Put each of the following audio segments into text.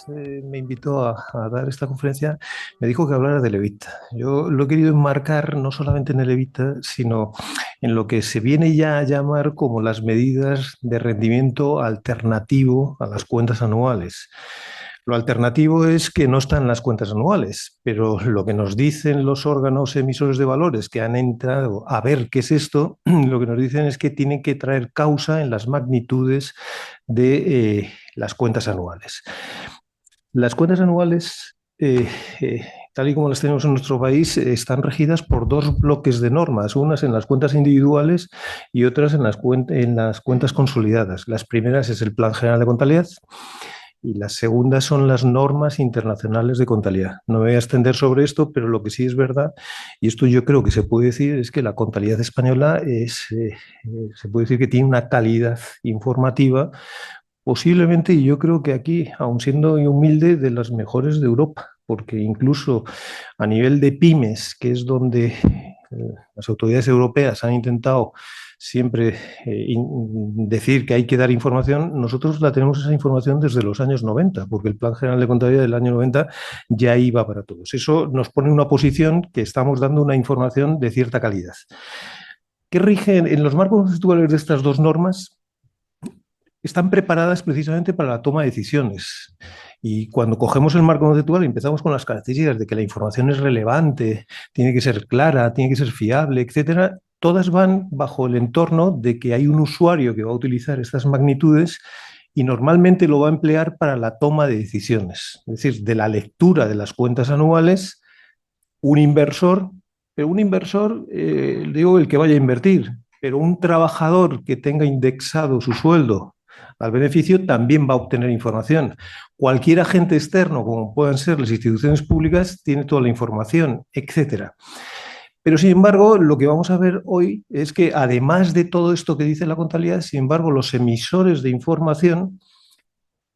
me invitó a dar esta conferencia, me dijo que hablara de Levita. Yo lo he querido enmarcar no solamente en el Levita, sino en lo que se viene ya a llamar como las medidas de rendimiento alternativo a las cuentas anuales. Lo alternativo es que no están las cuentas anuales, pero lo que nos dicen los órganos emisores de valores que han entrado a ver qué es esto, lo que nos dicen es que tienen que traer causa en las magnitudes de las cuentas anuales. Las cuentas anuales, tal y como las tenemos en nuestro país, están regidas por dos bloques de normas, unas en las cuentas individuales y otras en las cuentas consolidadas. Las primeras es el Plan General de Contabilidad y las segundas son las normas internacionales de contabilidad. No me voy a extender sobre esto, pero lo que sí es verdad, y esto yo creo que se puede decir, es que la contabilidad española se puede decir que tiene una calidad informativa posiblemente, y yo creo que aquí, aun siendo humilde, de las mejores de Europa, porque incluso a nivel de pymes, que es donde las autoridades europeas han intentado siempre decir que hay que dar información, nosotros la tenemos esa información desde los años 90, porque el Plan General de Contabilidad del año 90 ya iba para todos. Eso nos pone en una posición que estamos dando una información de cierta calidad. ¿Qué rigen en los marcos conceptuales de estas dos normas? Están preparadas precisamente para la toma de decisiones. Y cuando cogemos el marco conceptual y empezamos con las características de que la información es relevante, tiene que ser clara, tiene que ser fiable, etcétera, todas van bajo el entorno de que hay un usuario que va a utilizar estas magnitudes y normalmente lo va a emplear para la toma de decisiones. Es decir, de la lectura de las cuentas anuales, un inversor, pero un inversor, digo, el que vaya a invertir, pero un trabajador que tenga indexado su sueldo al beneficio también va a obtener información. Cualquier agente externo, como puedan ser las instituciones públicas, tiene toda la información, etcétera. Pero, sin embargo, lo que vamos a ver hoy es que, además de todo esto que dice la contabilidad, sin embargo, los emisores de información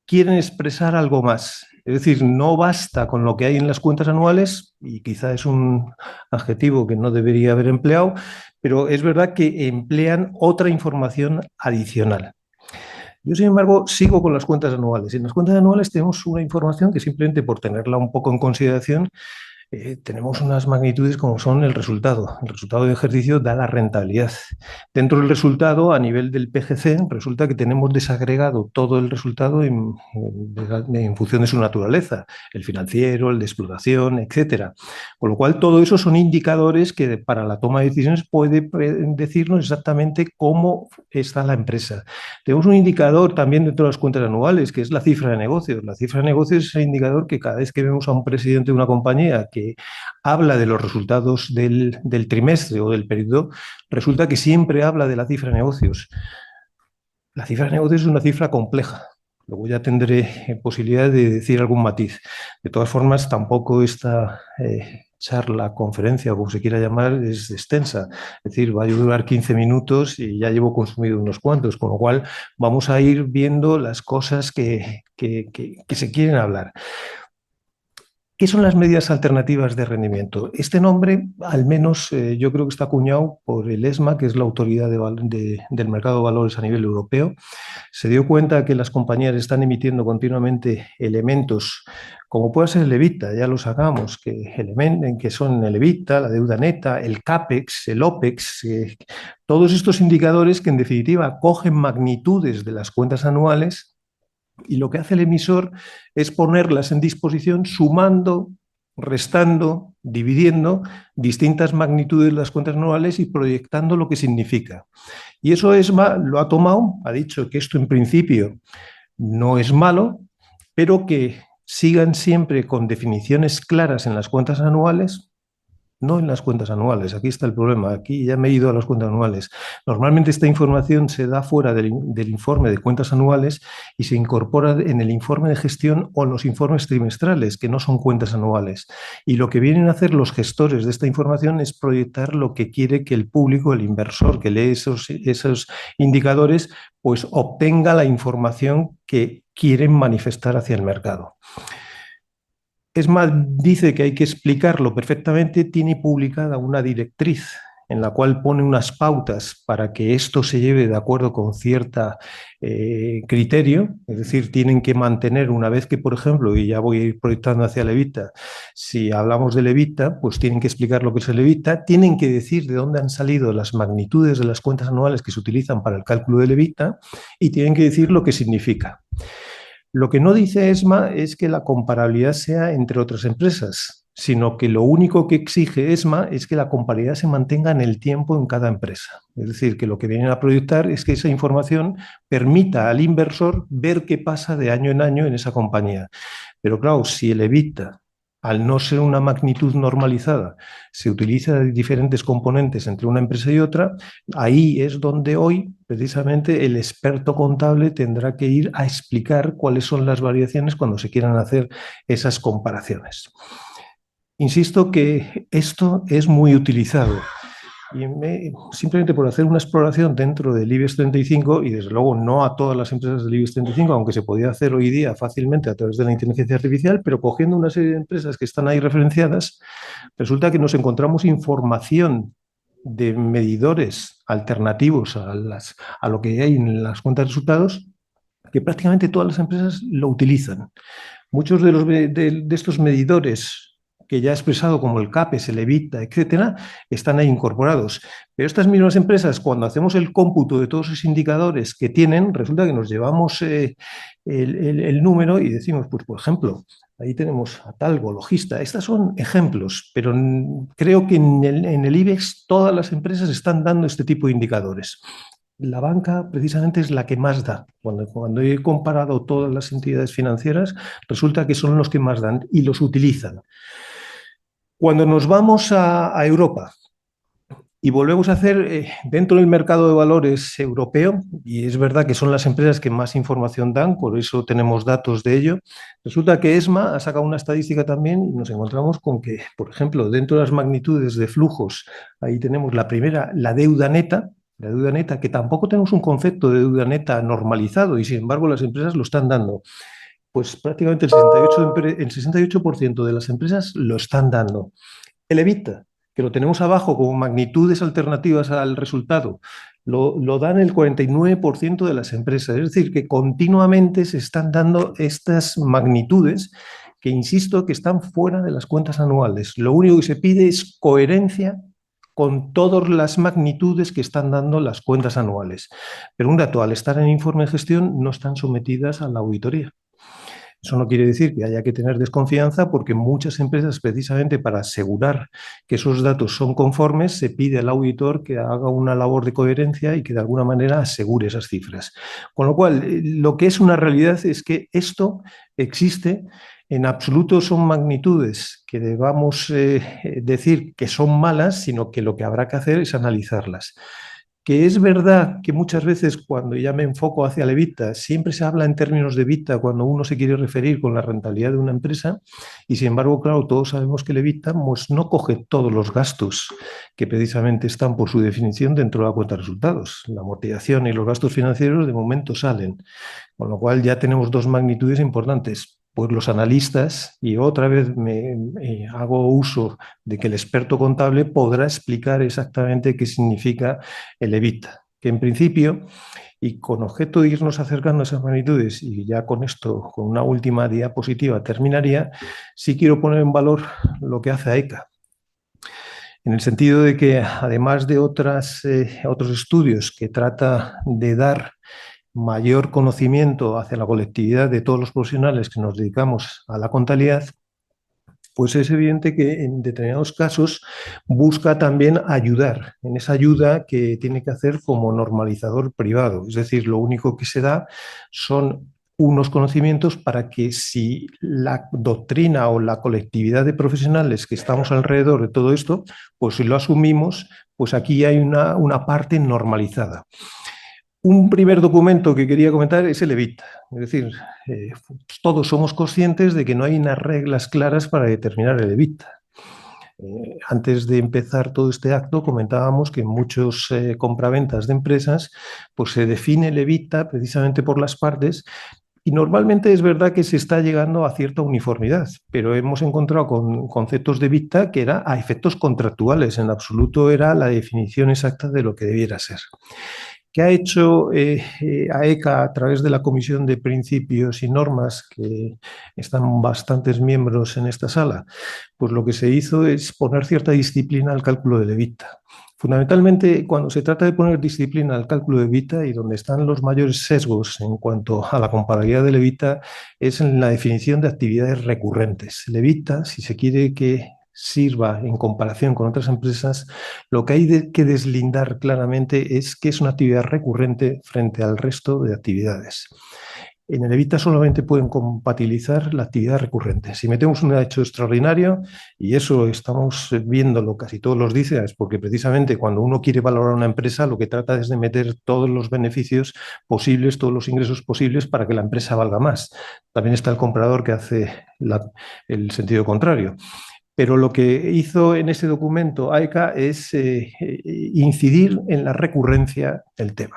quieren expresar algo más. Es decir, no basta con lo que hay en las cuentas anuales, y quizá es un adjetivo que no debería haber empleado, pero es verdad que emplean otra información adicional. Yo, sin embargo, sigo con las cuentas anuales. En las cuentas anuales tenemos una información que, simplemente por tenerla un poco en consideración, tenemos unas magnitudes como son el resultado. El resultado de ejercicio da la rentabilidad. Dentro del resultado, a nivel del PGC, resulta que tenemos desagregado todo el resultado en función de su naturaleza, el financiero, el de explotación, etcétera. Con lo cual, todo eso son indicadores que para la toma de decisiones pueden decirnos exactamente cómo está la empresa. Tenemos un indicador también dentro de las cuentas anuales, que es la cifra de negocios. La cifra de negocios es el indicador que cada vez que vemos a un presidente de una compañía que habla de los resultados del trimestre o del periodo, resulta que siempre habla de la cifra de negocios. La cifra de negocios es una cifra compleja. Luego ya tendré posibilidad de decir algún matiz. De todas formas, tampoco esta charla, conferencia, o como se quiera llamar, es extensa. Es decir, va a durar 15 minutos y ya llevo consumido unos cuantos, con lo cual vamos a ir viendo las cosas que se quieren hablar. ¿Qué son las medidas alternativas de rendimiento? Este nombre, al menos yo creo que está acuñado por el ESMA, que es la autoridad del mercado de valores a nivel europeo. Se dio cuenta que las compañías están emitiendo continuamente elementos, como puede ser el EBITDA, ya lo sacamos, que son el EBITDA, la deuda neta, el CAPEX, el OPEX, todos estos indicadores que en definitiva cogen magnitudes de las cuentas anuales, y lo que hace el emisor es ponerlas en disposición sumando, restando, dividiendo distintas magnitudes de las cuentas anuales y proyectando lo que significa. Y eso ESMA lo ha tomado, ha dicho que esto en principio no es malo, pero que sigan siempre con definiciones claras en las cuentas anuales. No en las cuentas anuales, aquí está el problema, aquí ya me he ido a las cuentas anuales. Normalmente esta información se da fuera del informe de cuentas anuales y se incorpora en el informe de gestión o en los informes trimestrales, que no son cuentas anuales. Y lo que vienen a hacer los gestores de esta información es proyectar lo que quiere que el público, el inversor que lee esos indicadores, pues obtenga la información que quieren manifestar hacia el mercado. Es más, dice que hay que explicarlo perfectamente, tiene publicada una directriz en la cual pone unas pautas para que esto se lleve de acuerdo con cierta criterio, es decir, tienen que mantener una vez que, por ejemplo, y ya voy a ir proyectando hacia el EBITDA, si hablamos del EBITDA, pues tienen que explicar lo que es el EBITDA, tienen que decir de dónde han salido las magnitudes de las cuentas anuales que se utilizan para el cálculo del EBITDA y tienen que decir lo que significa. Lo que no dice ESMA es que la comparabilidad sea entre otras empresas, sino que lo único que exige ESMA es que la comparabilidad se mantenga en el tiempo en cada empresa. Es decir, que lo que vienen a proyectar es que esa información permita al inversor ver qué pasa de año en año en esa compañía. Pero claro, si el EBITDA, al no ser una magnitud normalizada, se utiliza diferentes componentes entre una empresa y otra, ahí es donde hoy precisamente el experto contable tendrá que ir a explicar cuáles son las variaciones cuando se quieran hacer esas comparaciones. Insisto que esto es muy utilizado. Y simplemente por hacer una exploración dentro del IBEX 35, y desde luego no a todas las empresas del IBEX 35, aunque se podía hacer hoy día fácilmente a través de la inteligencia artificial, pero cogiendo una serie de empresas que están ahí referenciadas, resulta que nos encontramos información de medidores alternativos a lo que hay en las cuentas de resultados, que prácticamente todas las empresas lo utilizan. Muchos de estos medidores que ya he expresado, como el CAPES, el EBITDA, etcétera, están ahí incorporados. Pero estas mismas empresas, cuando hacemos el cómputo de todos esos indicadores que tienen, resulta que nos llevamos el número y decimos, pues, por ejemplo, ahí tenemos a Talgo, Logista. Estos son ejemplos, pero creo que en el IBEX todas las empresas están dando este tipo de indicadores. La banca precisamente es la que más da. Cuando he comparado todas las entidades financieras, resulta que son los que más dan y los utilizan. Cuando nos vamos a Europa y volvemos a hacer dentro del mercado de valores europeo, y es verdad que son las empresas que más información dan, por eso tenemos datos de ello, resulta que ESMA ha sacado una estadística también y nos encontramos con que, por ejemplo, dentro de las magnitudes de flujos, ahí tenemos la primera, la deuda neta, que tampoco tenemos un concepto de deuda neta normalizado y sin embargo las empresas lo están dando. Pues prácticamente el 68% de las empresas lo están dando. El EBITDA, que lo tenemos abajo como magnitudes alternativas al resultado, lo dan el 49% de las empresas. Es decir, que continuamente se están dando estas magnitudes que, insisto, que están fuera de las cuentas anuales. Lo único que se pide es coherencia con todas las magnitudes que están dando las cuentas anuales. Pero un dato, al estar en informe de gestión, no están sometidas a la auditoría. Eso no quiere decir que haya que tener desconfianza porque muchas empresas, precisamente para asegurar que esos datos son conformes, se pide al auditor que haga una labor de coherencia y que de alguna manera asegure esas cifras. Con lo cual, lo que es una realidad es que esto existe. En absoluto son magnitudes que debamos decir que son malas, sino que lo que habrá que hacer es analizarlas. Que es verdad que muchas veces cuando ya me enfoco hacia el EBITDA, siempre se habla en términos de EBITDA cuando uno se quiere referir con la rentabilidad de una empresa y sin embargo, claro, todos sabemos que el EBITDA pues, no coge todos los gastos que precisamente están por su definición dentro de la cuenta de resultados. La amortización y los gastos financieros de momento salen, con lo cual ya tenemos dos magnitudes importantes. Pues los analistas, y otra vez me hago uso de que el experto contable podrá explicar exactamente qué significa el EBITDA, que en principio, y con objeto de irnos acercando a esas magnitudes, y ya con esto, con una última diapositiva terminaría, sí quiero poner en valor lo que hace AECA, en el sentido de que además de otros estudios que trata de dar mayor conocimiento hacia la colectividad de todos los profesionales que nos dedicamos a la contabilidad, pues es evidente que en determinados casos busca también ayudar, en esa ayuda que tiene que hacer como normalizador privado. Es decir, lo único que se da son unos conocimientos para que si la doctrina o la colectividad de profesionales que estamos alrededor de todo esto, pues si lo asumimos, pues aquí hay una parte normalizada. Un primer documento que quería comentar es el EBIT. Es decir, todos somos conscientes de que no hay unas reglas claras para determinar el EBIT. Antes de empezar todo este acto comentábamos que en muchos compraventas de empresas pues se define el EBITDA precisamente por las partes Y normalmente es verdad que se está llegando a cierta uniformidad, pero hemos encontrado con conceptos de Evita que era a efectos contractuales, en absoluto era la definición exacta de lo que debiera ser. ¿Qué ha hecho AECA a través de la Comisión de Principios y Normas, que están bastantes miembros en esta sala? Pues lo que se hizo es poner cierta disciplina al cálculo del evita. Fundamentalmente, cuando se trata de poner disciplina al cálculo de evita y donde están los mayores sesgos en cuanto a la comparabilidad del evita, es en la definición de actividades recurrentes. El evita, si se quiere que sirva en comparación con otras empresas, lo que hay que deslindar claramente es que es una actividad recurrente frente al resto de actividades. En el Evita solamente pueden compatibilizar la actividad recurrente. Si metemos un hecho extraordinario, y eso estamos viéndolo casi todos los días, es porque precisamente cuando uno quiere valorar una empresa, lo que trata es de meter todos los beneficios posibles, todos los ingresos posibles para que la empresa valga más. También está el comprador que hace el sentido contrario. Pero lo que hizo en ese documento AECA es incidir en la recurrencia del tema.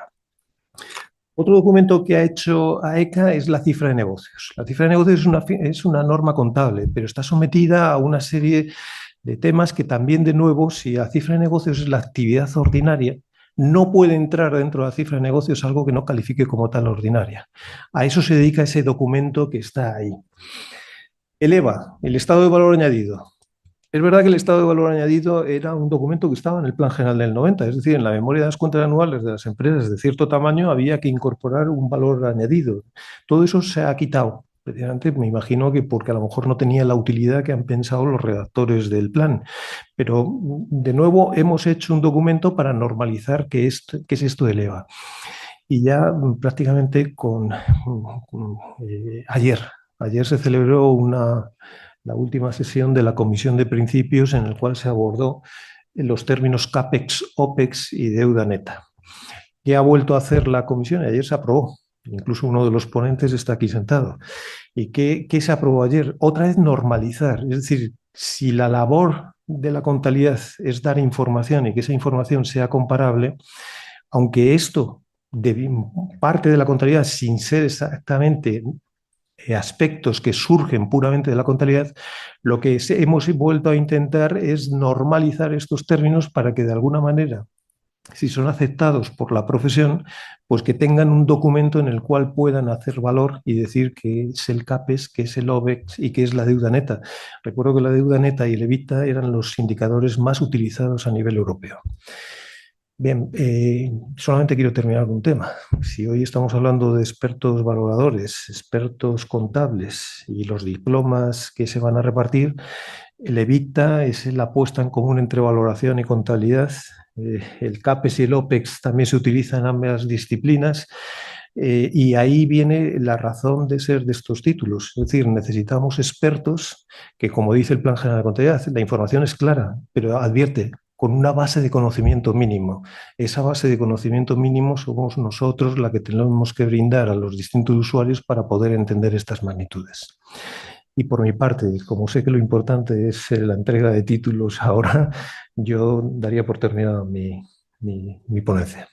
Otro documento que ha hecho AECA es la cifra de negocios. La cifra de negocios es una norma contable, pero está sometida a una serie de temas que también, de nuevo, si la cifra de negocios es la actividad ordinaria, no puede entrar dentro de la cifra de negocios algo que no califique como tal ordinaria. A eso se dedica ese documento que está ahí. El EVA, el estado de valor añadido. Es verdad que el estado de valor añadido era un documento que estaba en el Plan General del 90, es decir, en la memoria de las cuentas anuales de las empresas de cierto tamaño había que incorporar un valor añadido. Todo eso se ha quitado. Precisamente me imagino que porque a lo mejor no tenía la utilidad que han pensado los redactores del plan. Pero, de nuevo, hemos hecho un documento para normalizar qué es esto del EVA. Y ya prácticamente ayer se celebró la última sesión de la Comisión de Principios en el cual se abordó los términos CAPEX, OPEX y deuda neta. ¿Qué ha vuelto a hacer la Comisión? Ayer se aprobó. Incluso uno de los ponentes está aquí sentado. ¿Y qué se aprobó ayer? Otra vez normalizar. Es decir, si la labor de la contabilidad es dar información y que esa información sea comparable, aunque esto parte de la contabilidad sin ser exactamente aspectos que surgen puramente de la contabilidad, lo que hemos vuelto a intentar es normalizar estos términos para que de alguna manera, si son aceptados por la profesión, pues que tengan un documento en el cual puedan hacer valor y decir que es el CAPES, que es el OPEX y que es la deuda neta. Recuerdo que la deuda neta y el EBITDA eran los indicadores más utilizados a nivel europeo. Bien, solamente quiero terminar con un tema. Si hoy estamos hablando de expertos valoradores, expertos contables y los diplomas que se van a repartir, el EVITA es la puesta en común entre valoración y contabilidad. El CAPES y el OPEX también se utilizan en ambas disciplinas. Y ahí viene la razón de ser de estos títulos. Es decir, necesitamos expertos que, como dice el Plan General de Contabilidad, la información es clara, pero advierte, con una base de conocimiento mínimo. Esa base de conocimiento mínimo somos nosotros la que tenemos que brindar a los distintos usuarios para poder entender estas magnitudes. Y por mi parte, como sé que lo importante es la entrega de títulos ahora, yo daría por terminada mi ponencia.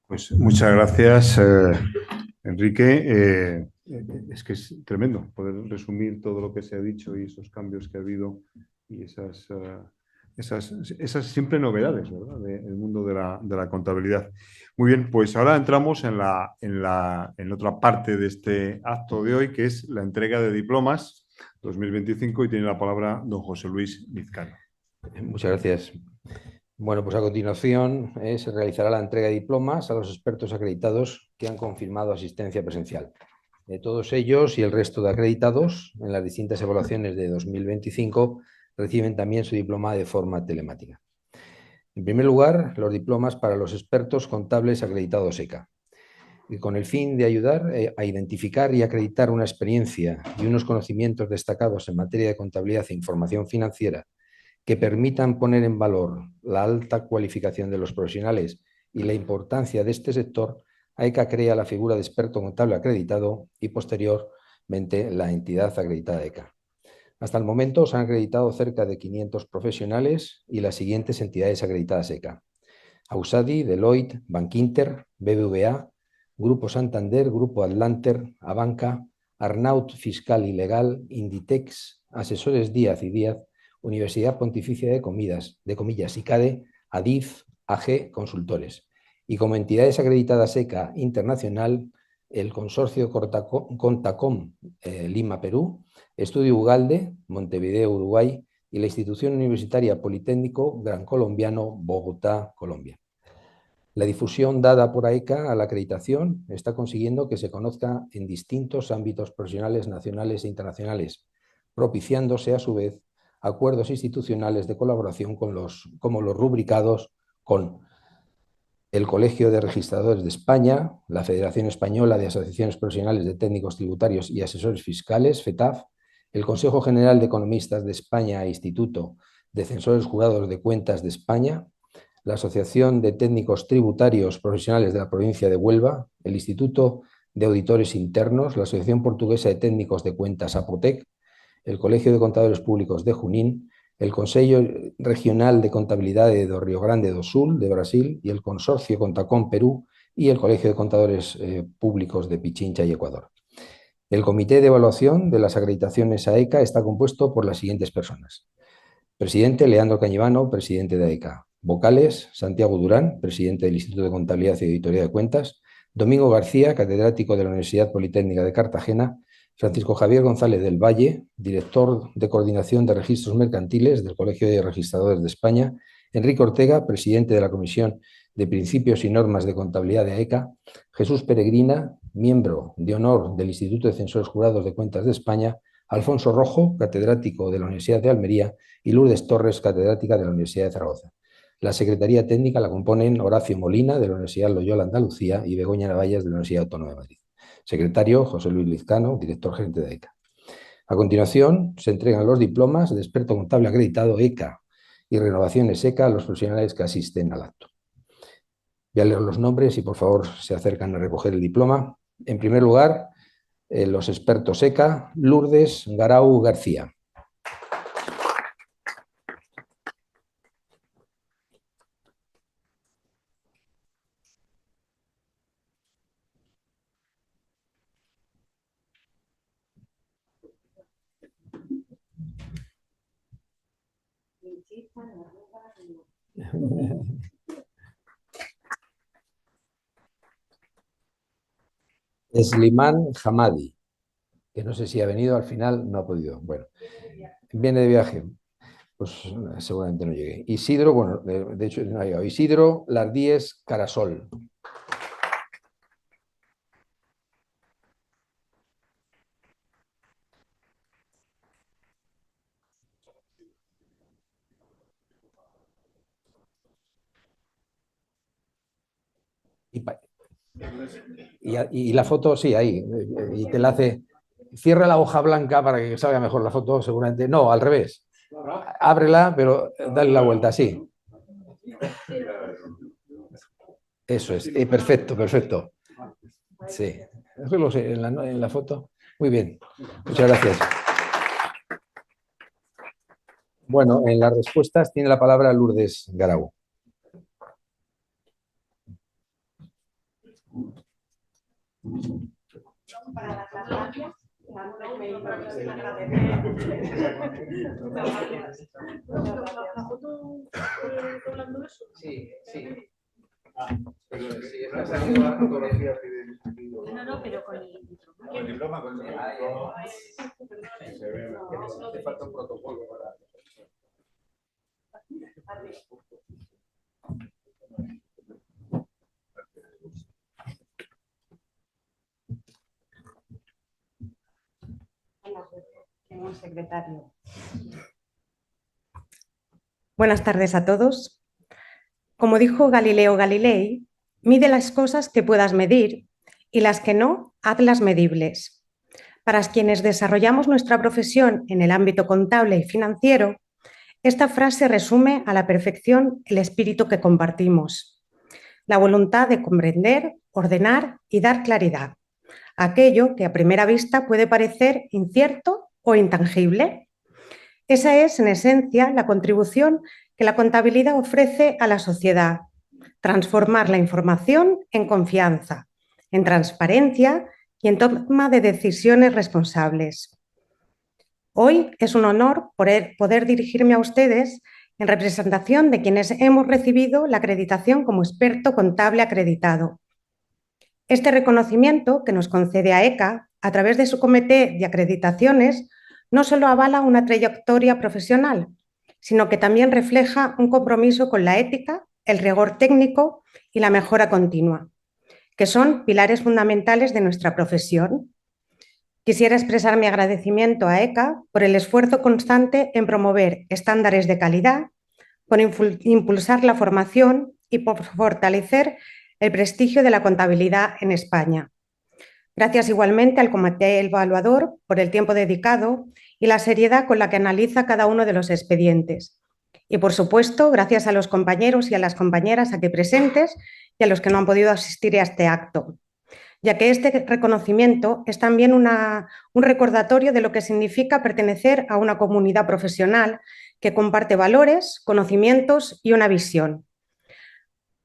Pues muchas gracias, Enrique. Es que es tremendo poder resumir todo lo que se ha dicho y esos cambios que ha habido y esas siempre novedades, ¿verdad?, del mundo de la contabilidad. Muy bien, pues ahora entramos en otra parte de este acto de hoy, que es la entrega de diplomas 2025, y tiene la palabra don José Luis Vizcano. Muchas gracias. Bueno, pues a continuación se realizará la entrega de diplomas a los expertos acreditados que han confirmado asistencia presencial. Todos ellos y el resto de acreditados en las distintas evaluaciones de 2025 reciben también su diploma de forma telemática. En primer lugar, los diplomas para los expertos contables acreditados ECA, y con el fin de ayudar a identificar y acreditar una experiencia y unos conocimientos destacados en materia de contabilidad e información financiera que permitan poner en valor la alta cualificación de los profesionales y la importancia de este sector, AECA crea la figura de experto contable acreditado y posteriormente la entidad acreditada ECA. Hasta el momento se han acreditado cerca de 500 profesionales y las siguientes entidades acreditadas ECA: Ausadi, Deloitte, Bankinter, BBVA, Grupo Santander, Grupo Atlanter, Abanca, Arnaut Fiscal y Legal, Inditex, Asesores Díaz y Díaz, Universidad Pontificia de Comillas, ICADE, ADIF, AG Consultores. Y como entidades acreditadas ECA internacional, el Consorcio Contacom Lima, Perú, Estudio Ugalde, Montevideo, Uruguay, y la Institución Universitaria Politécnico Gran Colombiano, Bogotá, Colombia. La difusión dada por AECA a la acreditación está consiguiendo que se conozca en distintos ámbitos profesionales nacionales e internacionales, propiciándose a su vez acuerdos institucionales de colaboración como los rubricados con el Colegio de Registradores de España, la Federación Española de Asociaciones Profesionales de Técnicos Tributarios y Asesores Fiscales, FETAF, el Consejo General de Economistas de España e Instituto de Censores Jurados de Cuentas de España, la Asociación de Técnicos Tributarios Profesionales de la Provincia de Huelva, el Instituto de Auditores Internos, la Asociación Portuguesa de Técnicos de Cuentas APOTEC, el Colegio de Contadores Públicos de Junín, el Consejo Regional de Contabilidad de Río Grande do Sul, de Brasil, y el Consorcio Contacom Perú y el Colegio de Contadores Públicos de Pichincha y Ecuador. El Comité de Evaluación de las acreditaciones AECA está compuesto por las siguientes personas: presidente, Leandro Cañivano, presidente de AECA; vocales, Santiago Durán, presidente del Instituto de Contabilidad y Auditoría de Cuentas; Domingo García, catedrático de la Universidad Politécnica de Cartagena; Francisco Javier González del Valle, director de Coordinación de Registros Mercantiles del Colegio de Registradores de España; Enrique Ortega, presidente de la Comisión de Principios y Normas de Contabilidad de AECA; Jesús Peregrina, miembro de honor del Instituto de Censores Jurados de Cuentas de España; Alfonso Rojo, catedrático de la Universidad de Almería; y Lourdes Torres, catedrática de la Universidad de Zaragoza. La Secretaría Técnica la componen Horacio Molina, de la Universidad Loyola Andalucía, y Begoña Navallas, de la Universidad Autónoma de Madrid. Secretario, José Luis Lizcano, director gerente de AECA. A continuación, se entregan los diplomas de experto contable acreditado ECA y renovaciones ECA a los profesionales que asisten al acto. Voy a leer los nombres y, por favor, se acercan a recoger el diploma. En primer lugar, los expertos ECA: Lourdes Garau García. Slimán Hamadi, que no sé si ha venido, al final no ha podido. Bueno, viene de viaje, pues seguramente no llegue. Isidro, bueno, de hecho no ha llegado. Isidro Lardíez Carasol. Y la foto, sí, ahí. Y te la hace. Cierra la hoja blanca para que salga mejor la foto, seguramente. No, al revés. Ábrela, pero dale la vuelta, sí. Eso es. Perfecto, perfecto. Sí. Eso lo sé, en la foto. Muy bien. Muchas gracias. Bueno, en las respuestas tiene la palabra Lourdes Garau. Sí, sí. No, pero con el diploma. Te falta un protocolo para... Secretario. Buenas tardes a todos. Como dijo Galileo Galilei, mide las cosas que puedas medir y las que no, hazlas medibles. Para quienes desarrollamos nuestra profesión en el ámbito contable y financiero, esta frase resume a la perfección el espíritu que compartimos, la voluntad de comprender, ordenar y dar claridad, aquello que a primera vista puede parecer incierto o intangible. Esa es, en esencia, la contribución que la contabilidad ofrece a la sociedad: transformar la información en confianza, en transparencia y en toma de decisiones responsables. Hoy es un honor poder dirigirme a ustedes en representación de quienes hemos recibido la acreditación como experto contable acreditado. Este reconocimiento que nos concede AECA a través de su comité de acreditaciones no solo avala una trayectoria profesional, sino que también refleja un compromiso con la ética, el rigor técnico y la mejora continua, que son pilares fundamentales de nuestra profesión. Quisiera expresar mi agradecimiento a AECA por el esfuerzo constante en promover estándares de calidad, por impulsar la formación y por fortalecer el prestigio de la contabilidad en España. Gracias igualmente al comité evaluador por el tiempo dedicado y la seriedad con la que analiza cada uno de los expedientes. Y, por supuesto, gracias a los compañeros y a las compañeras aquí presentes y a los que no han podido asistir a este acto, ya que este reconocimiento es también un recordatorio de lo que significa pertenecer a una comunidad profesional que comparte valores, conocimientos y una visión.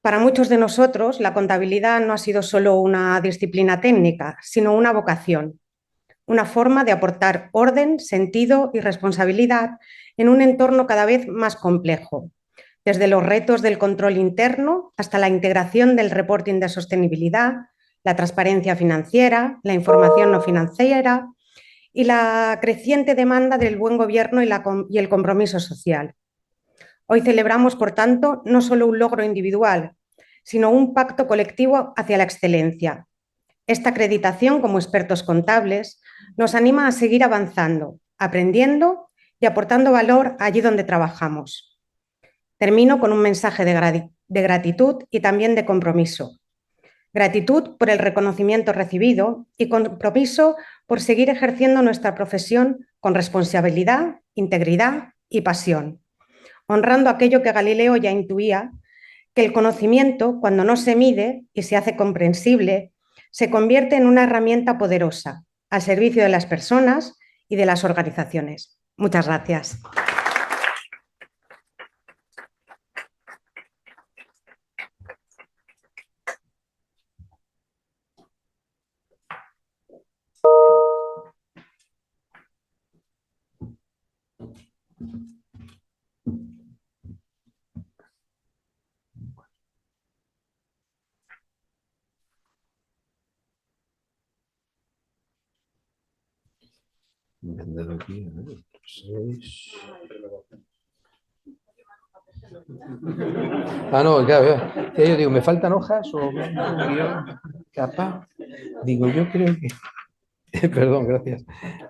Para muchos de nosotros, la contabilidad no ha sido solo una disciplina técnica, sino una vocación, una forma de aportar orden, sentido y responsabilidad en un entorno cada vez más complejo, desde los retos del control interno hasta la integración del reporting de sostenibilidad, la transparencia financiera, la información no financiera y la creciente demanda del buen gobierno y el compromiso social. Hoy celebramos, por tanto, no solo un logro individual, sino un pacto colectivo hacia la excelencia. Esta acreditación como expertos contables nos anima a seguir avanzando, aprendiendo y aportando valor allí donde trabajamos. Termino con un mensaje de gratitud y también de compromiso. Gratitud por el reconocimiento recibido y compromiso por seguir ejerciendo nuestra profesión con responsabilidad, integridad y pasión, honrando aquello que Galileo ya intuía, que el conocimiento, cuando no se mide y se hace comprensible, se convierte en una herramienta poderosa al servicio de las personas y de las organizaciones. Muchas gracias. Ah, no, claro, yo digo, ¿me faltan hojas o capaz? Digo, yo creo que... Perdón, gracias.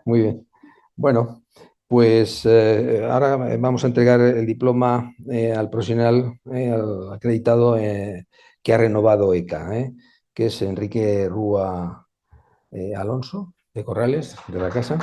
Muy bien. Bueno, pues ahora vamos a entregar el diploma al profesional, al acreditado que ha renovado ECA, que es Enrique Rúa Alonso, de Corrales, de la Casa.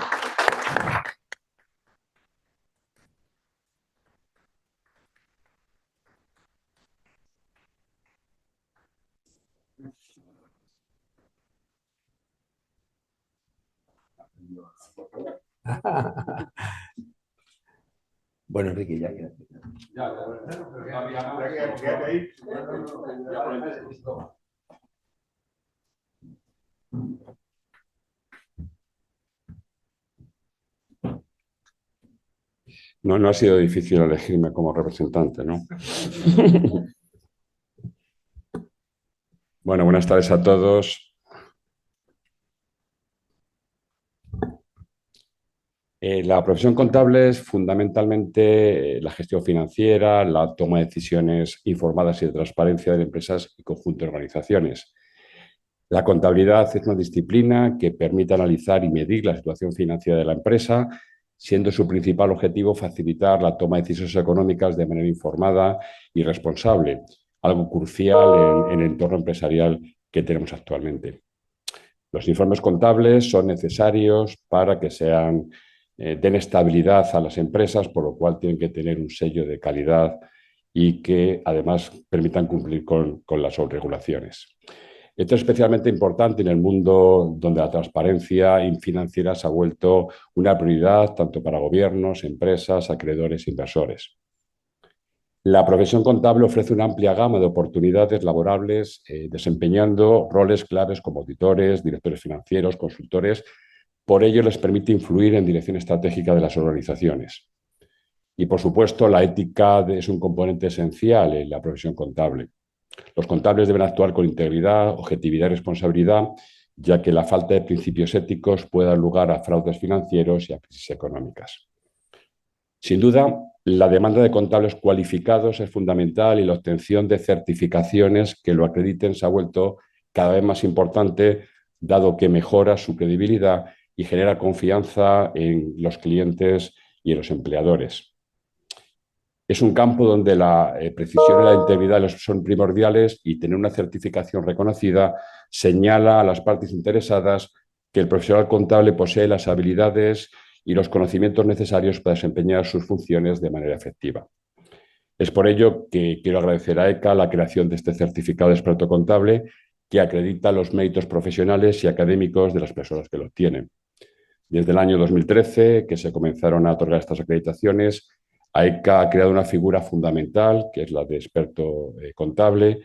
Bueno, Enrique, ya queda. No, no ha sido difícil elegirme como representante, ¿no? Bueno, buenas tardes a todos. La profesión contable es fundamentalmente la gestión financiera, la toma de decisiones informadas y de transparencia de empresas y conjunto de organizaciones. La contabilidad es una disciplina que permite analizar y medir la situación financiera de la empresa, siendo su principal objetivo facilitar la toma de decisiones económicas de manera informada y responsable, algo crucial en el entorno empresarial que tenemos actualmente. Los informes contables son necesarios para que den estabilidad a las empresas, por lo cual tienen que tener un sello de calidad y que además permitan cumplir con las regulaciones. Esto es especialmente importante en el mundo donde la transparencia financiera se ha vuelto una prioridad tanto para gobiernos, empresas, acreedores e inversores. La profesión contable ofrece una amplia gama de oportunidades laborables, desempeñando roles claves como auditores, directores financieros, consultores. Por ello, les permite influir en dirección estratégica de las organizaciones. Y, por supuesto, la ética es un componente esencial en la profesión contable. Los contables deben actuar con integridad, objetividad y responsabilidad, ya que la falta de principios éticos puede dar lugar a fraudes financieros y a crisis económicas. Sin duda, la demanda de contables cualificados es fundamental y la obtención de certificaciones que lo acrediten se ha vuelto cada vez más importante, dado que mejora su credibilidad y genera confianza en los clientes y en los empleadores. Es un campo donde la precisión y la integridad son primordiales y tener una certificación reconocida señala a las partes interesadas que el profesional contable posee las habilidades y los conocimientos necesarios para desempeñar sus funciones de manera efectiva. Es por ello que quiero agradecer a ECA la creación de este certificado de experto contable que acredita los méritos profesionales y académicos de las personas que lo obtienen. Desde el año 2013, que se comenzaron a otorgar estas acreditaciones, AECA ha creado una figura fundamental, que es la de experto contable,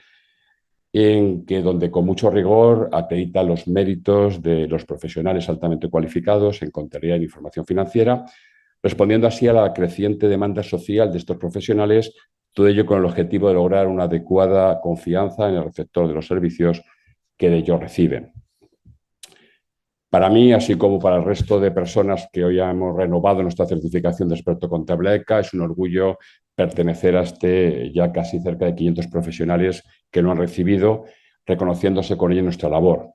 donde con mucho rigor acredita los méritos de los profesionales altamente cualificados en contabilidad e información financiera, respondiendo así a la creciente demanda social de estos profesionales, todo ello con el objetivo de lograr una adecuada confianza en el receptor de los servicios que de ellos reciben. Para mí, así como para el resto de personas que hoy hemos renovado nuestra certificación de experto contable ECA, es un orgullo pertenecer a ya casi cerca de 500 profesionales que lo han recibido, reconociéndose con ello nuestra labor.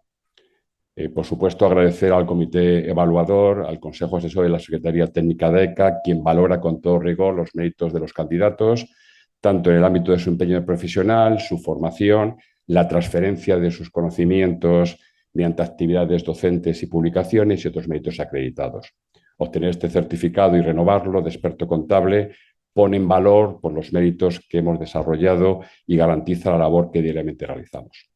Por supuesto, agradecer al comité evaluador, al Consejo Asesor y a la Secretaría Técnica de ECA, quien valora con todo rigor los méritos de los candidatos, tanto en el ámbito de su empeño profesional, su formación, la transferencia de sus conocimientos mediante actividades docentes y publicaciones y otros méritos acreditados. Obtener este certificado y renovarlo de experto contable pone en valor por los méritos que hemos desarrollado y garantiza la labor que diariamente realizamos.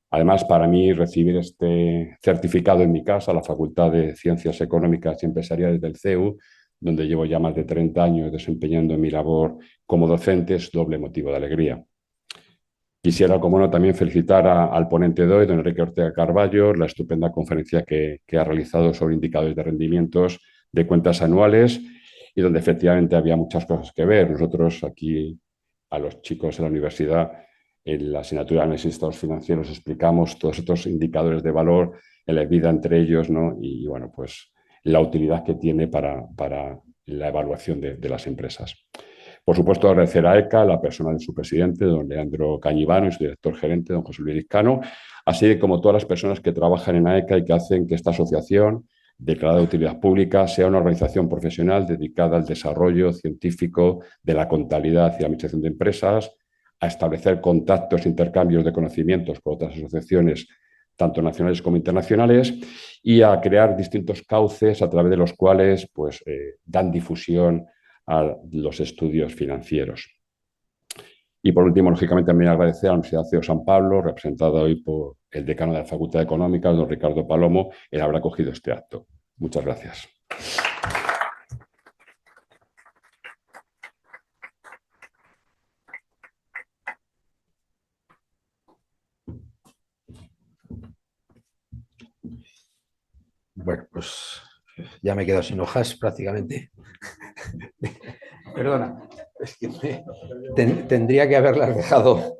Además, para mí, recibir este certificado en mi casa, la Facultad de Ciencias Económicas y Empresariales del CEU, donde llevo ya más de 30 años desempeñando mi labor como docente, es doble motivo de alegría. Quisiera, como no, también felicitar al ponente de hoy, don Enrique Ortega Carballo, la estupenda conferencia que ha realizado sobre indicadores de rendimientos de cuentas anuales y donde efectivamente había muchas cosas que ver. Nosotros aquí, a los chicos en la universidad, en la asignatura de análisis de estados financieros, explicamos todos estos indicadores de valor en la vida entre ellos, ¿no? Y bueno, pues la utilidad que tiene para la evaluación de las empresas. Por supuesto, agradecer a ECA, la persona de su presidente, don Leandro Cañivano, y su director gerente, don José Luis Vizcano, así como todas las personas que trabajan en AECA y que hacen que esta asociación, declarada de utilidad pública, sea una organización profesional dedicada al desarrollo científico de la contabilidad y la administración de empresas, a establecer contactos e intercambios de conocimientos con otras asociaciones, tanto nacionales como internacionales, y a crear distintos cauces a través de los cuales pues, dan difusión a los estudios financieros. Y por último, lógicamente, también agradecer a la Universidad CEO San Pablo, representada hoy por el decano de la Facultad de Económicas, don Ricardo Palomo, el haber acogido este acto. Muchas gracias. Bueno, pues ya me he quedado sin hojas prácticamente. Perdona, es que tendría que haberlas dejado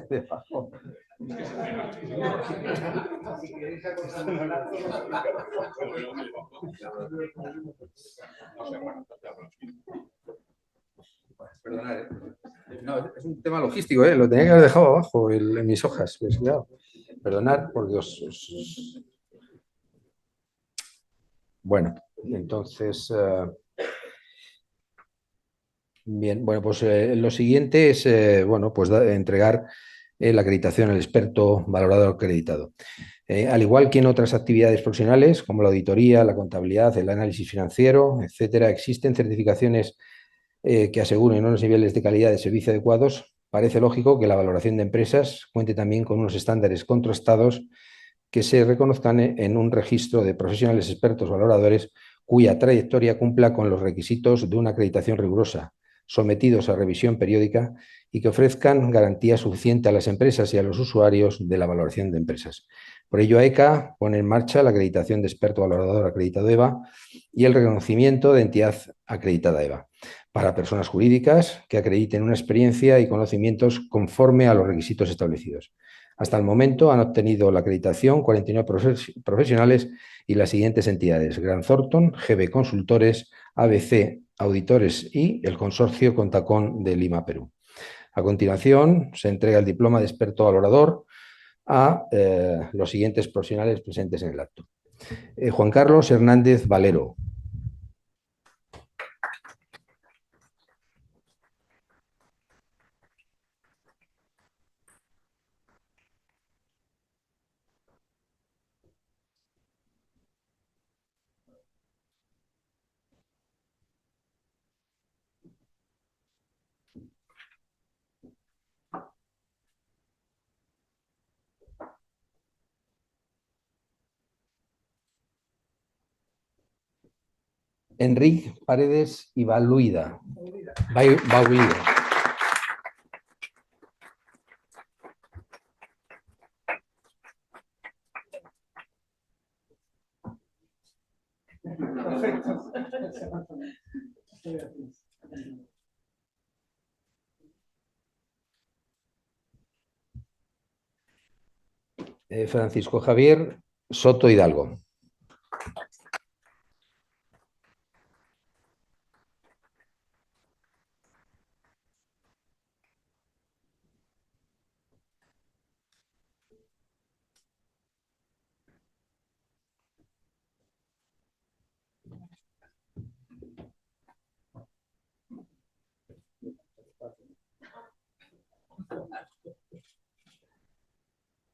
debajo. Perdonad, no, es un tema logístico, lo tenía que haber dejado abajo en mis hojas. Pues, claro. Perdonad porque Bueno, entonces... Bien, bueno, pues lo siguiente es bueno, pues entregar la acreditación al experto valorador acreditado. Al igual que en otras actividades profesionales, como la auditoría, la contabilidad, el análisis financiero, etcétera, existen certificaciones que aseguren unos niveles de calidad de servicio adecuados parece lógico que la valoración de empresas cuente también con unos estándares contrastados que se reconozcan en un registro de profesionales expertos valoradores cuya trayectoria cumpla con los requisitos de una acreditación rigurosa, sometidos a revisión periódica y que ofrezcan garantía suficiente a las empresas y a los usuarios de la valoración de empresas. Por ello, AECA pone en marcha la acreditación de experto valorador acreditado EVA y el reconocimiento de entidad acreditada EVA para personas jurídicas que acrediten una experiencia y conocimientos conforme a los requisitos establecidos. Hasta el momento han obtenido la acreditación 49 profesionales y las siguientes entidades: Grant Thornton, GB Consultores, ABC Auditores y el Consorcio Contacón de Lima, Perú. A continuación, se entrega el diploma de experto valorador a los siguientes profesionales presentes en el acto. Juan Carlos Hernández Valero. Enrique Paredes y Baluida. Francisco Javier Soto Hidalgo.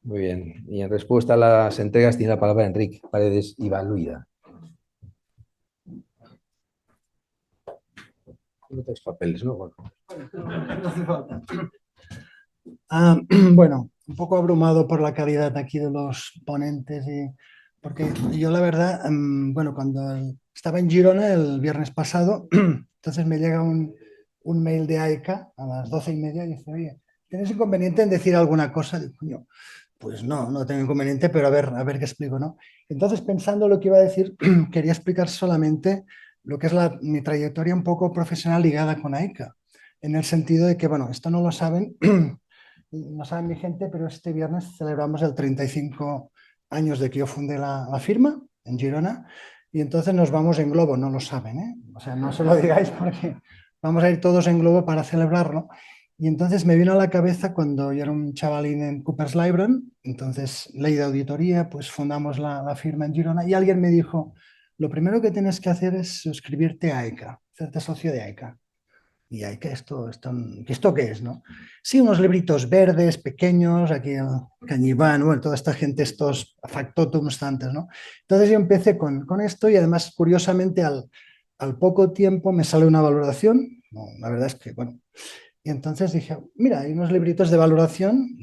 Muy bien. Y en respuesta a las entregas tiene la palabra Enrique Paredes y Baluida. No tenéis papeles, ¿no? Bueno. No hace falta. Bueno, un poco abrumado por la calidad aquí de los ponentes, porque yo la verdad, bueno, cuando estaba en Girona el viernes pasado, entonces me llega un mail de AECA a las 12:30 y dice: oye, ¿tienes inconveniente en decir alguna cosa? Digo, coño, pues no tengo inconveniente, pero a ver qué explico, ¿no? Entonces, pensando lo que iba a decir, quería explicar solamente lo que es mi trayectoria un poco profesional ligada con AECA, en el sentido de que, bueno, esto no lo saben, no saben mi gente, pero este viernes celebramos el 35 años de que yo fundé la firma en Girona, y entonces nos vamos en globo, no lo saben, ¿eh? O sea, no se lo digáis porque vamos a ir todos en globo para celebrarlo. Y entonces me vino a la cabeza cuando yo era un chavalín en Coopers Lybrand, entonces ley de auditoría, pues fundamos la firma en Girona, y alguien me dijo: lo primero que tienes que hacer es suscribirte a AECA, hacerte socio de AECA. Y hay que ¿esto qué es, no? Sí, unos libritos verdes, pequeños, aquí el Cañiván, bueno, toda esta gente, estos factotums antes, ¿no? Entonces yo empecé con esto, y además, curiosamente, al poco tiempo me sale una valoración. No, la verdad es que, bueno, y entonces dije: mira, hay unos libritos de valoración,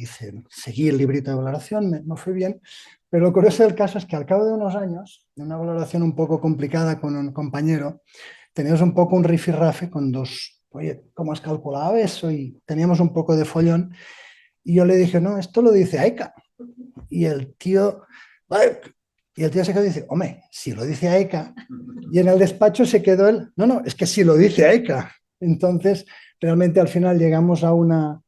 seguí el librito de valoración, me fue bien, pero lo curioso del caso es que al cabo de unos años, de una valoración un poco complicada con un compañero, teníamos un poco un rifirrafe con dos: oye, ¿cómo has calculado eso? Y teníamos un poco de follón, y yo le dije: no, esto lo dice AECA. Y el tío se quedó y dice: hombre, si lo dice AECA. Y en el despacho se quedó él: no, es que si lo dice AECA. Entonces, realmente al final llegamos a una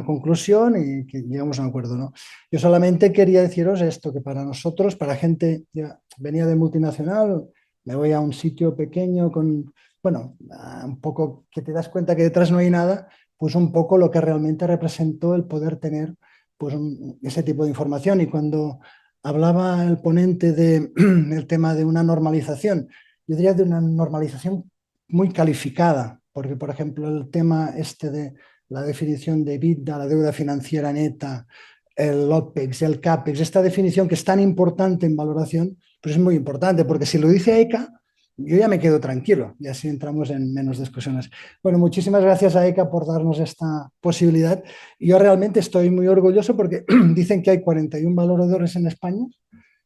conclusión y que llegamos a un acuerdo, ¿no? Yo solamente quería deciros esto, que para nosotros, para gente, ya venía de multinacional, me voy a un sitio pequeño con, bueno, un poco que te das cuenta que detrás no hay nada, pues un poco lo que realmente representó el poder tener pues ese tipo de información. Y cuando hablaba el ponente del tema de una normalización, yo diría de una normalización muy calificada, porque, por ejemplo, el tema este de la definición de EBITDA, la deuda financiera neta, el OPEX, el CAPEX, esta definición que es tan importante en valoración, pues es muy importante, porque si lo dice AECA, yo ya me quedo tranquilo y así entramos en menos discusiones. Bueno, muchísimas gracias a ECA por darnos esta posibilidad. Yo realmente estoy muy orgulloso porque dicen que hay 41 valoradores en España.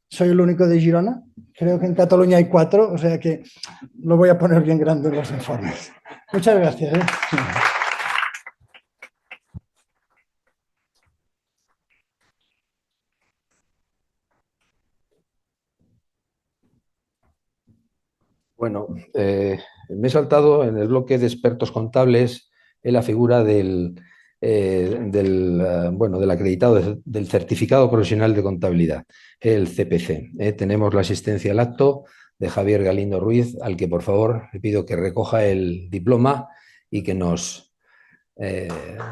Soy el único de Girona. Creo que en Cataluña hay 4, o sea que lo voy a poner bien grande en los informes. Muchas gracias. Bueno, me he saltado en el bloque de expertos contables en la figura del acreditado del certificado profesional de contabilidad, el CPC. Tenemos la asistencia al acto de Javier Galindo Ruiz, al que por favor le pido que recoja el diploma y que nos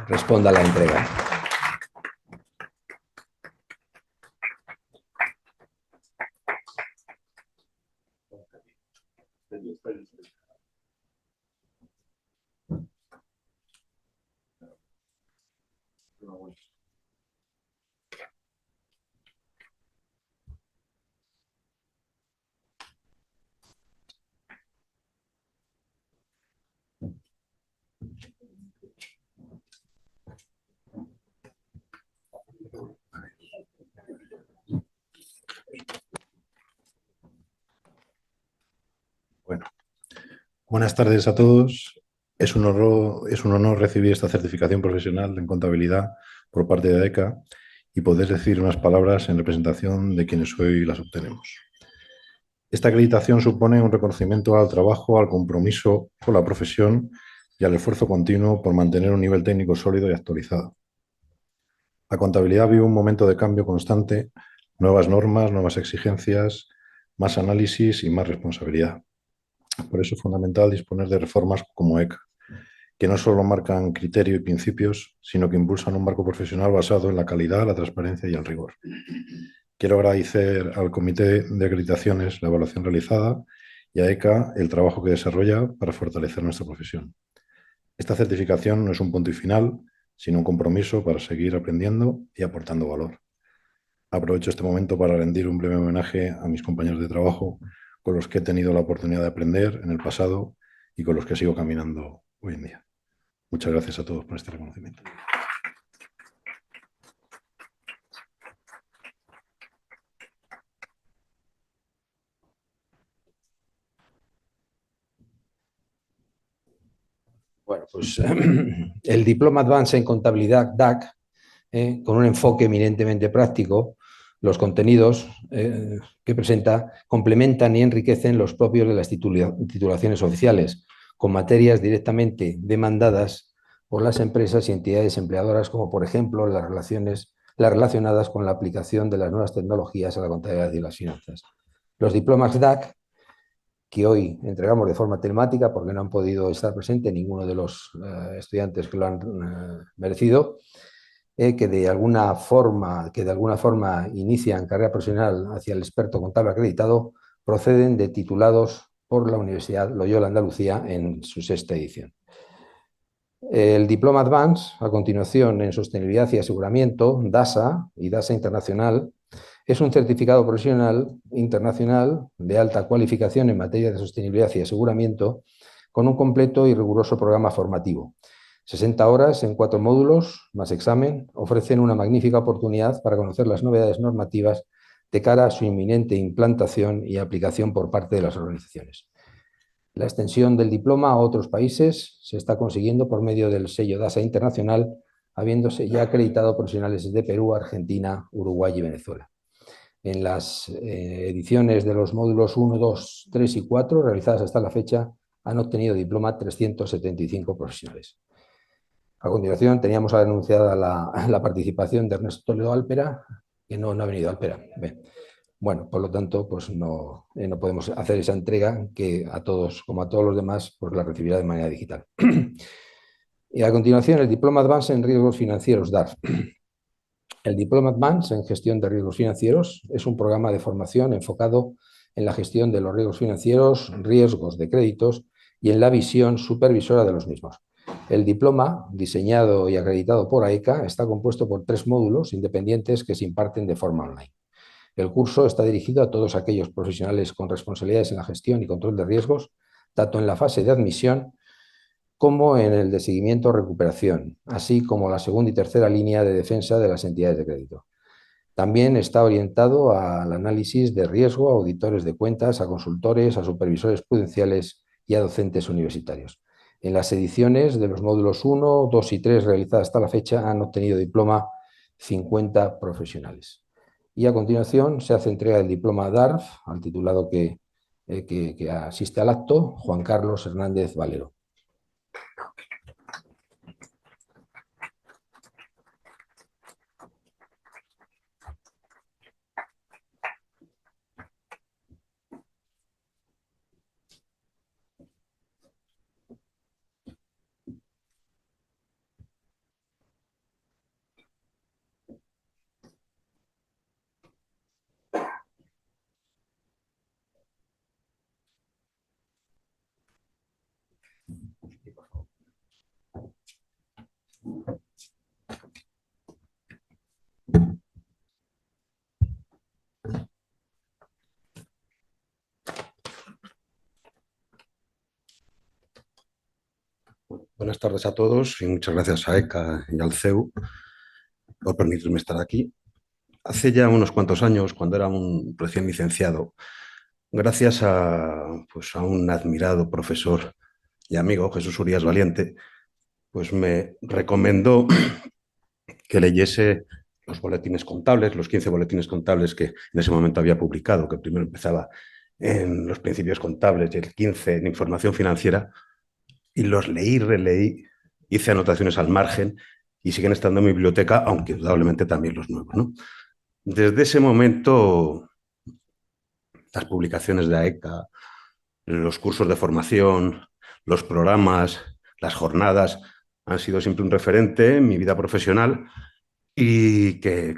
responda a la entrega. Bueno, buenas tardes a todos. Es un honor recibir esta certificación profesional en contabilidad por parte de AECA y poder decir unas palabras en representación de quienes hoy las obtenemos. Esta acreditación supone un reconocimiento al trabajo, al compromiso con la profesión y al esfuerzo continuo por mantener un nivel técnico sólido y actualizado. La contabilidad vive un momento de cambio constante, nuevas normas, nuevas exigencias, más análisis y más responsabilidad. Por eso es fundamental disponer de reformas como ECA, que no solo marcan criterio y principios, sino que impulsan un marco profesional basado en la calidad, la transparencia y el rigor. Quiero agradecer al Comité de Acreditaciones la evaluación realizada y a ECA el trabajo que desarrolla para fortalecer nuestra profesión. Esta certificación no es un punto y final, sino un compromiso para seguir aprendiendo y aportando valor. Aprovecho este momento para rendir un breve homenaje a mis compañeros de trabajo con los que he tenido la oportunidad de aprender en el pasado y con los que sigo caminando hoy en día. Muchas gracias a todos por este reconocimiento. Bueno, pues el Diploma Advance en Contabilidad DAC, con un enfoque eminentemente práctico, los contenidos que presenta complementan y enriquecen los propios de las titulaciones oficiales, con materias directamente demandadas por las empresas y entidades empleadoras, como por ejemplo las relacionadas con la aplicación de las nuevas tecnologías a la contabilidad y las finanzas. Los diplomas DAC, que hoy entregamos de forma telemática porque no han podido estar presentes ninguno de los estudiantes que lo han merecido, que de alguna forma inician carrera profesional hacia el experto contable acreditado, proceden de titulados por la Universidad Loyola Andalucía en su 6ª edición. El Diploma Advance, a continuación, en Sostenibilidad y Aseguramiento, DASA y DASA Internacional, es un certificado profesional internacional de alta cualificación en materia de sostenibilidad y aseguramiento con un completo y riguroso programa formativo. 60 horas en 4 módulos, más examen, ofrecen una magnífica oportunidad para conocer las novedades normativas de cara a su inminente implantación y aplicación por parte de las organizaciones. La extensión del diploma a otros países se está consiguiendo por medio del sello DASA Internacional, habiéndose ya acreditado profesionales de Perú, Argentina, Uruguay y Venezuela. En las ediciones de los módulos 1, 2, 3 y 4, realizadas hasta la fecha, han obtenido diploma 375 profesionales. A continuación, teníamos anunciada la participación de Ernesto Toledo Alpera, que no ha venido Alpera. Bien. Bueno, por lo tanto, pues no podemos hacer esa entrega que a todos, como a todos los demás, pues la recibirá de manera digital. Y a continuación, el Diploma Advance en Riesgos Financieros, DARF. El Diploma Advance en Gestión de Riesgos Financieros es un programa de formación enfocado en la gestión de los riesgos financieros, riesgos de créditos y en la visión supervisora de los mismos. El diploma, diseñado y acreditado por AECA, está compuesto por 3 módulos independientes que se imparten de forma online. El curso está dirigido a todos aquellos profesionales con responsabilidades en la gestión y control de riesgos, tanto en la fase de admisión como en el de seguimiento o recuperación, así como la segunda y tercera línea de defensa de las entidades de crédito. También está orientado al análisis de riesgo, a auditores de cuentas, a consultores, a supervisores prudenciales y a docentes universitarios. En las ediciones de los módulos 1, 2 y 3 realizadas hasta la fecha han obtenido diploma 50 profesionales. Y a continuación se hace entrega del diploma DARF al titulado que asiste al acto, Juan Carlos Hernández Valero. Buenas tardes a todos y muchas gracias a ECA y al CEU por permitirme estar aquí. Hace ya unos cuantos años, cuando era un recién licenciado, gracias a un admirado profesor y amigo, Jesús Urías Valiente, pues me recomendó que leyese los boletines contables, los 15 boletines contables que en ese momento había publicado, que primero empezaba en los principios contables y el 15 en información financiera, y los leí, releí, hice anotaciones al margen y siguen estando en mi biblioteca, aunque indudablemente también los nuevos, ¿no? Desde ese momento, las publicaciones de AECA, los cursos de formación, los programas, las jornadas, han sido siempre un referente en mi vida profesional y que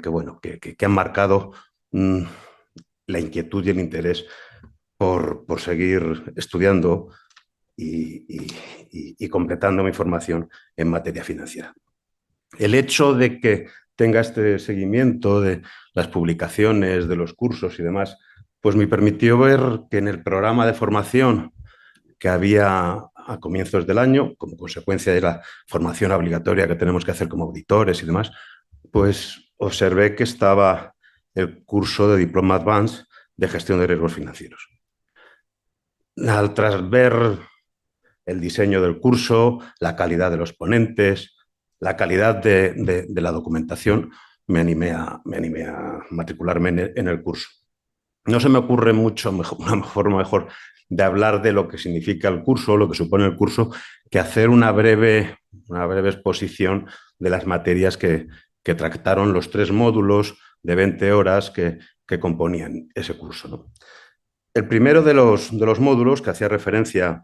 han marcado la inquietud y el interés por seguir estudiando y completando mi formación en materia financiera. El hecho de que tenga este seguimiento de las publicaciones, de los cursos y demás, pues me permitió ver que en el programa de formación que había a comienzos del año, como consecuencia de la formación obligatoria que tenemos que hacer como auditores y demás, pues observé que estaba el curso de Diploma Advanced de Gestión de Riesgos Financieros. Tras ver el diseño del curso, la calidad de los ponentes, la calidad de la documentación, me animé a matricularme en el curso. No se me ocurre una forma mejor de hablar de lo que significa el curso, lo que supone el curso, que hacer una breve exposición de las materias que trataron los 3 módulos de 20 horas que componían ese curso, ¿no? El primero de los módulos, que hacía referencia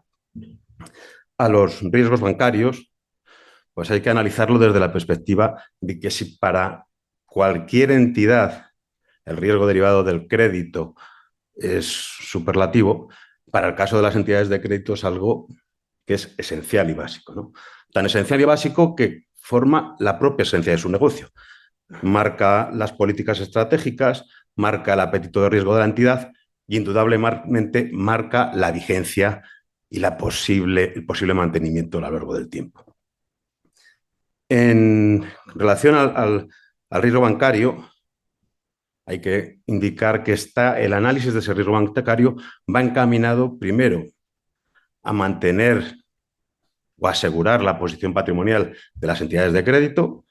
a los riesgos bancarios, pues hay que analizarlo desde la perspectiva de que si para cualquier entidad el riesgo derivado del crédito es superlativo, para el caso de las entidades de crédito es algo que es esencial y básico, ¿no? Tan esencial y básico que forma la propia esencia de su negocio. Marca las políticas estratégicas, marca el apetito de riesgo de la entidad y indudablemente marca la vigencia y el posible mantenimiento a lo largo del tiempo. En relación al riesgo bancario, hay que indicar que el análisis de ese riesgo bancario va encaminado primero a mantener o asegurar la posición patrimonial de las entidades de crédito.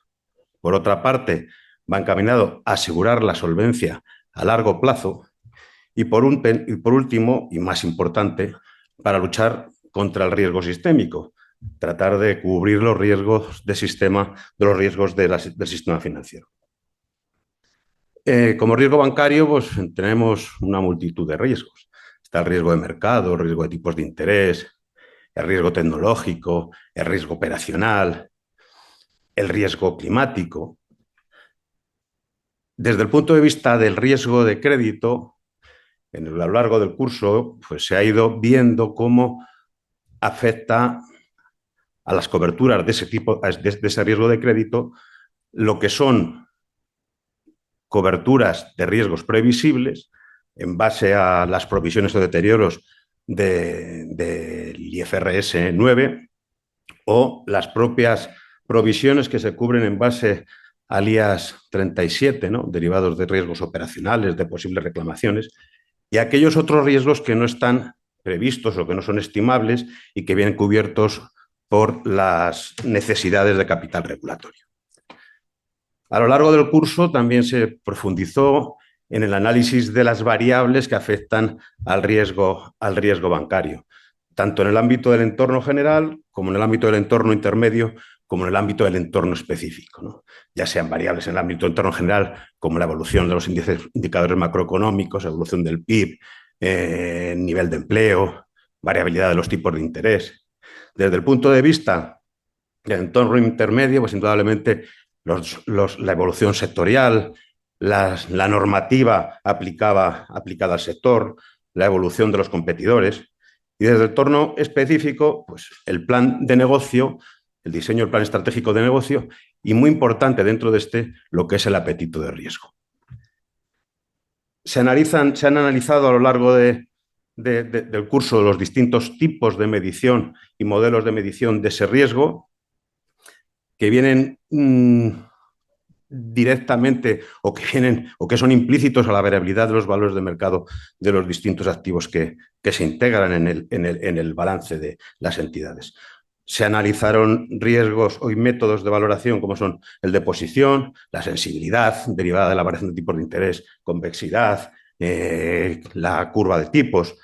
Por otra parte, va encaminado a asegurar la solvencia a largo plazo. Y por último, y más importante, para luchar contra el riesgo sistémico, tratar de cubrir los riesgos del sistema financiero. Como riesgo bancario, pues tenemos una multitud de riesgos. Está el riesgo de mercado, el riesgo de tipos de interés, el riesgo tecnológico, el riesgo operacional, el riesgo climático. Desde el punto de vista del riesgo de crédito, a lo largo del curso, pues se ha ido viendo cómo afecta a las coberturas de ese riesgo de crédito lo que son coberturas de riesgos previsibles en base a las provisiones o deterioros del IFRS 9 o las propias provisiones que se cubren en base al IAS 37, ¿no? Derivados de riesgos operacionales, de posibles reclamaciones, y aquellos otros riesgos que no están previstos o que no son estimables y que vienen cubiertos por las necesidades de capital regulatorio. A lo largo del curso también se profundizó en el análisis de las variables que afectan al riesgo bancario, tanto en el ámbito del entorno general como en el ámbito del entorno intermedio, como en el ámbito del entorno específico, ¿no? Ya sean variables en el ámbito del entorno general, como la evolución de los indicadores macroeconómicos, evolución del PIB, nivel de empleo, variabilidad de los tipos de interés. Desde el punto de vista del entorno intermedio, pues indudablemente la evolución sectorial, la normativa aplicada al sector, la evolución de los competidores. Y desde el entorno específico, pues el plan de negocio, el diseño del plan estratégico de negocio y, muy importante dentro de lo que es el apetito de riesgo. Se han analizado a lo largo del curso los distintos tipos de medición y modelos de medición de ese riesgo que vienen directamente o que son implícitos a la variabilidad de los valores de mercado de los distintos activos que se integran en el balance de las entidades. Se analizaron riesgos y métodos de valoración como son el de posición, la sensibilidad derivada de la variación de tipos de interés, convexidad, la curva de tipos,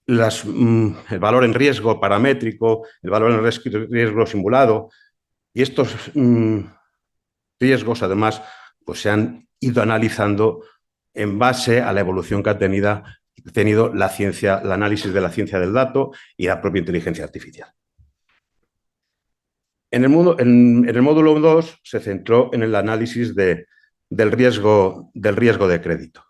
el valor en riesgo paramétrico, el valor en riesgo simulado. Y estos riesgos, además, pues se han ido analizando en base a la evolución que ha tenido la ciencia, el análisis de la ciencia del dato y la propia inteligencia artificial. En el módulo 2 se centró en el análisis del riesgo de crédito.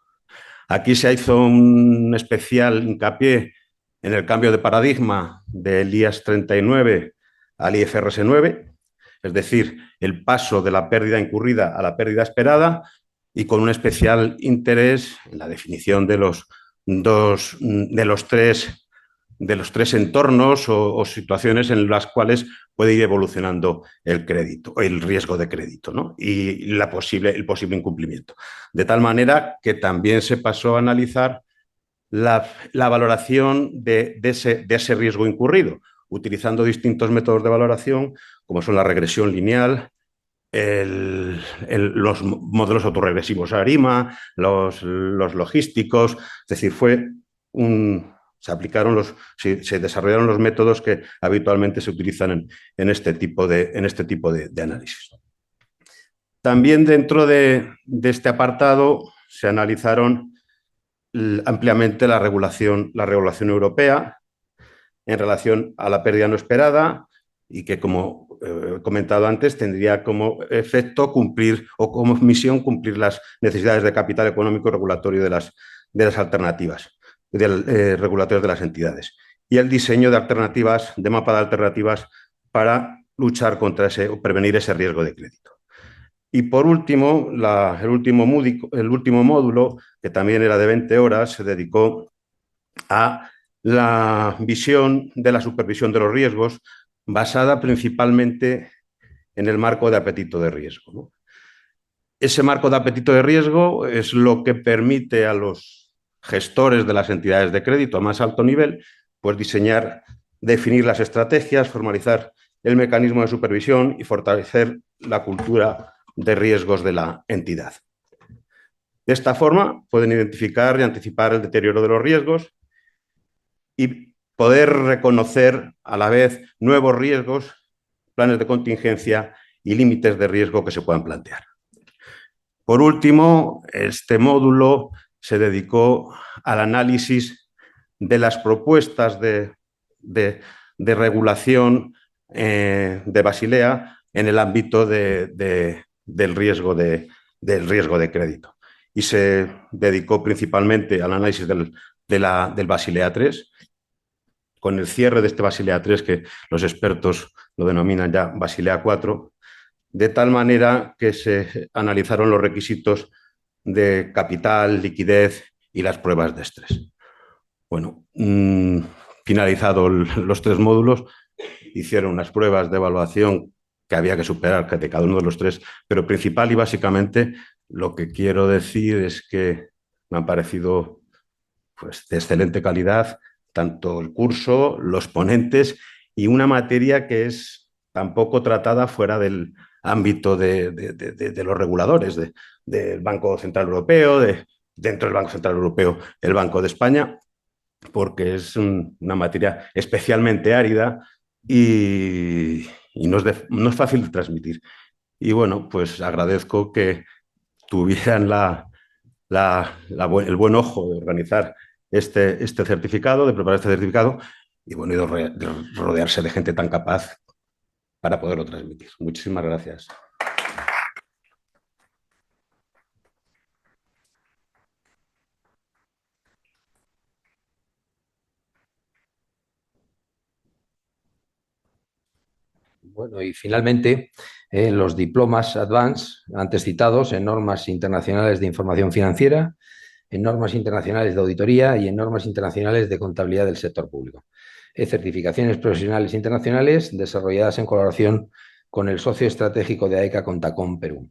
Aquí se hizo un especial hincapié en el cambio de paradigma del IAS 39 al IFRS 9, es decir, el paso de la pérdida incurrida a la pérdida esperada, y con un especial interés en la definición de los tres entornos o situaciones en las cuales puede ir evolucionando el crédito, el riesgo de crédito, ¿no? Y el posible incumplimiento. De tal manera que también se pasó a analizar la valoración de ese riesgo incurrido, utilizando distintos métodos de valoración, como son la regresión lineal, los modelos autorregresivos ARIMA, los logísticos. Es decir, se desarrollaron los métodos que habitualmente se utilizan en este tipo de análisis. También dentro de este apartado se analizaron ampliamente la regulación europea en relación a la pérdida no esperada y que, como he comentado antes, tendría como efecto cumplir o como misión cumplir las necesidades de capital económico regulatorio de las alternativas, regulatorias de las entidades, y el diseño de alternativas, de mapa de alternativas para luchar contra o prevenir ese riesgo de crédito. Y por último, el último módulo, que también era de 20 horas, se dedicó a la visión de la supervisión de los riesgos, basada principalmente en el marco de apetito de riesgo, ¿no? Ese marco de apetito de riesgo es lo que permite a los gestores de las entidades de crédito a más alto nivel, pues definir las estrategias, formalizar el mecanismo de supervisión y fortalecer la cultura de riesgos de la entidad. De esta forma, pueden identificar y anticipar el deterioro de los riesgos y poder reconocer a la vez nuevos riesgos, planes de contingencia y límites de riesgo que se puedan plantear. Por último, este módulo se dedicó al análisis de las propuestas de regulación de Basilea en el ámbito del riesgo de crédito. Y se dedicó principalmente al análisis del Basilea III, con el cierre de este Basilea III, que los expertos lo denominan ya Basilea IV, de tal manera que se analizaron los requisitos de capital, liquidez y las pruebas de estrés. Bueno, finalizados los 3 módulos, hicieron unas pruebas de evaluación que había que superar de cada uno de los 3, pero principal y básicamente lo que quiero decir es que me han parecido pues, de excelente calidad, tanto el curso, los ponentes y una materia que es tampoco tratada fuera del ámbito de los reguladores, del Banco Central Europeo, dentro del Banco Central Europeo, el Banco de España, porque es una materia especialmente árida y no es fácil de transmitir. Y bueno, pues agradezco que tuvieran el buen ojo de organizar este certificado, de preparar este certificado y bueno, y de rodearse de gente tan capaz para poderlo transmitir. Muchísimas gracias. Bueno, y finalmente, los diplomas Advanced, antes citados, en normas internacionales de información financiera, en normas internacionales de auditoría y en normas internacionales de contabilidad del sector público. Certificaciones profesionales internacionales desarrolladas en colaboración con el socio estratégico de AECA Contacom Perú,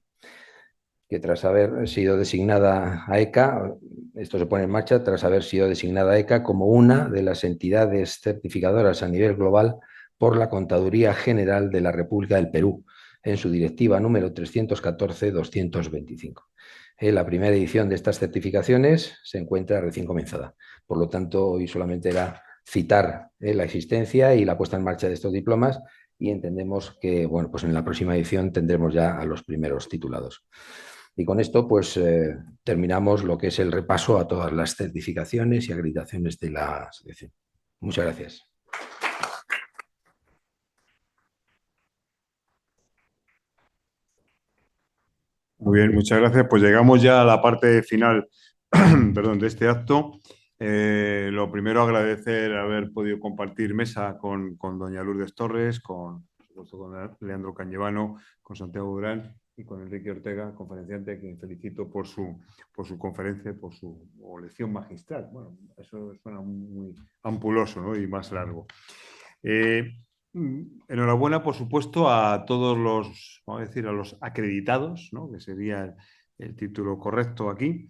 que tras haber sido designada AECA, esto se pone en marcha tras haber sido designada AECA como una de las entidades certificadoras a nivel global por la Contaduría General de la República del Perú, en su directiva número 314-225. La primera edición de estas certificaciones se encuentra recién comenzada. Por lo tanto, hoy solamente era citar la existencia y la puesta en marcha de estos diplomas y entendemos que bueno, pues en la próxima edición tendremos ya a los primeros titulados. Y con esto pues terminamos lo que es el repaso a todas las certificaciones y acreditaciones de la asociación. Muchas gracias. Muy bien, muchas gracias. Pues llegamos ya a la parte final perdón, de este acto. Lo primero, agradecer haber podido compartir mesa con doña Lourdes Torres, con Leandro Cañevano, con Santiago Durán y con Enrique Ortega, conferenciante, a quien felicito por su conferencia, por su lección magistral. Bueno, eso suena muy ampuloso, ¿no? Y más largo. Enhorabuena, por supuesto, a todos los, vamos a decir, a los acreditados, ¿no? Que sería el título correcto aquí.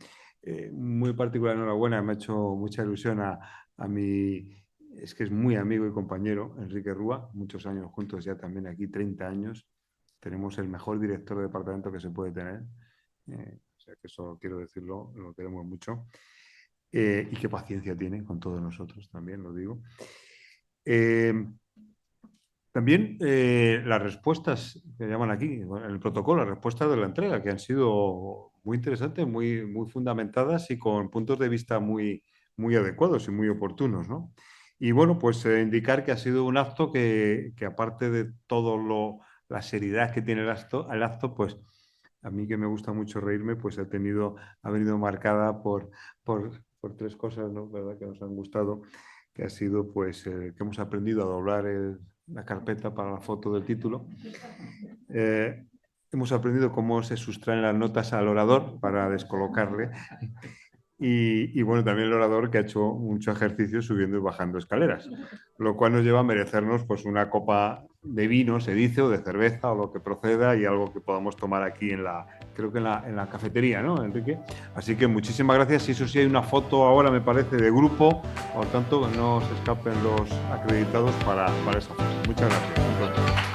Muy particular enhorabuena, me ha hecho mucha ilusión a mi, es que es muy amigo y compañero, Enrique Rúa, muchos años juntos ya también aquí, 30 años. Tenemos el mejor director de departamento que se puede tener. O sea que eso quiero decirlo, lo queremos mucho. Y qué paciencia tiene con todos nosotros, también lo digo. También las respuestas que llaman aquí, en el protocolo, las respuestas de la entrega, que han sido muy interesantes, muy fundamentadas y con puntos de vista muy adecuados y muy oportunos, ¿no? Y bueno, pues indicar que ha sido un acto que aparte de todo la seriedad que tiene el acto, pues a mí que me gusta mucho reírme, pues ha venido marcada por 3 cosas, ¿no? ¿Verdad? Que nos han gustado, que ha sido pues que hemos aprendido a doblar la carpeta para la foto del título. Hemos aprendido cómo se sustraen las notas al orador para descolocarle. Y bueno, también el orador que ha hecho mucho ejercicio subiendo y bajando escaleras, lo cual nos lleva a merecernos pues una copa de vino, se dice, o de cerveza, o lo que proceda, y algo que podamos tomar aquí creo que en la cafetería, ¿no, Enrique? Así que muchísimas gracias. Y eso sí, hay una foto ahora, me parece, de grupo, por tanto, no se escapen los acreditados para esa foto. Muchas gracias.